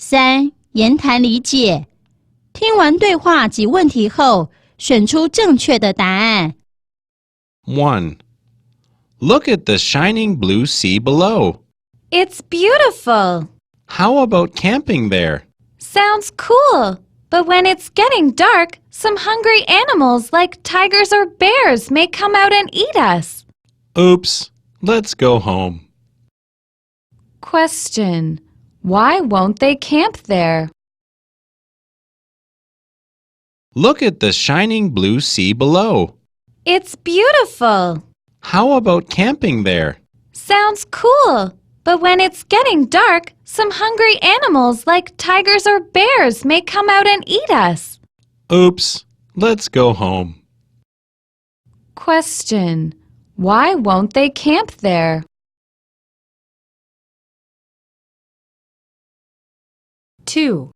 3. 言谈理解。听完对话及问题后，选出正确的答案。1. Look at the shining blue sea below. It's beautiful. How about camping there? Sounds cool. But when it's getting dark, some hungry animals like tigers or bears may come out and eat us. Oops, let's go home. Question: why won't they camp there? Look at the shining blue sea below. It's beautiful. How about camping there? Sounds cool. But when it's getting dark, some hungry animals like tigers or bears may come out and eat us. Oops, let's go home. Question: why won't they camp there? 2.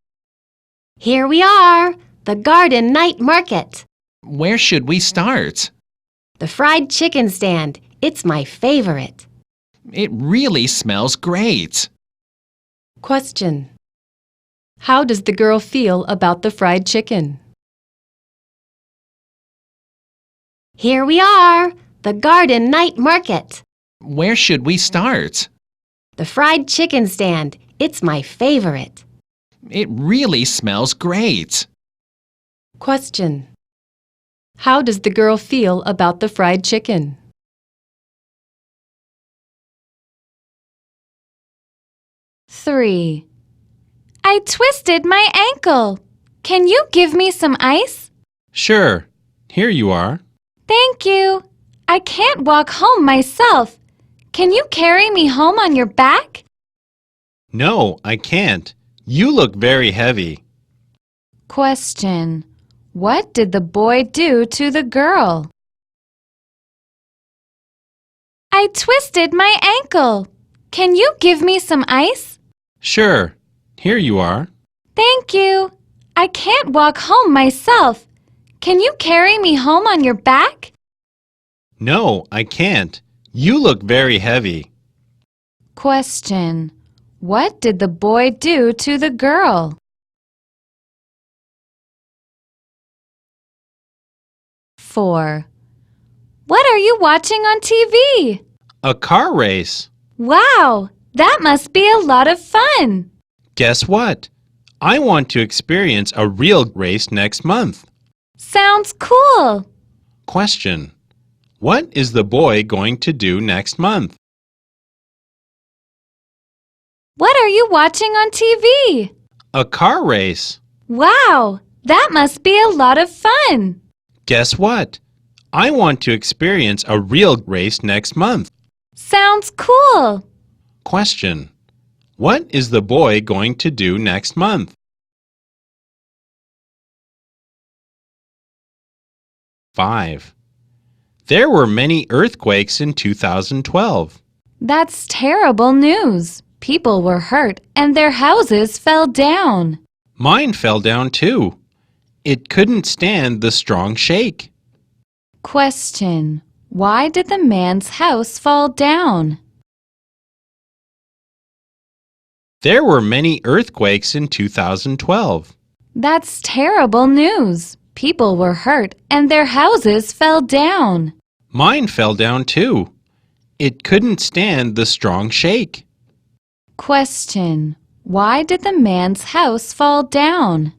Here we are, the garden night market. Where should we start? The fried chicken stand, it's my favorite. It really smells great. Question: how does the girl feel about the fried chicken? Here we are, the garden night market. Where should we start? The fried chicken stand, it's my favorite. It really smells great. Question: how does the girl feel about the fried chicken? Three. I twisted my ankle. Can you give me some ice? Sure, here you are. Thank you. I can't walk home myself. Can you carry me home on your back? No, I can't. You look very heavy. Question: what did the boy do to the girl? I twisted my ankle. Can you give me some ice? Sure, here you are. Thank you. I can't walk home myself. Can you carry me home on your back? No, I can't. You look very heavy. Question: what did the boy do to the girl? 4. What are you watching on TV? A car race. Wow, that must be a lot of fun. Guess what? I want to experience a real race next month. Sounds cool. Question: what is the boy going to do next month? What are you watching on TV? A car race. Wow, that must be a lot of fun. Guess what? I want to experience a real race next month. Sounds cool. Question: what is the boy going to do next month? 5. There were many earthquakes in 2012. That's terrible news. People were hurt and their houses fell down. Mine fell down too. It couldn't stand the strong shake. Question: why did the man's house fall down? There were many earthquakes in 2012. That's terrible news. People were hurt and their houses fell down. Mine fell down too. It couldn't stand the strong shake. Question: why did the man's house fall down?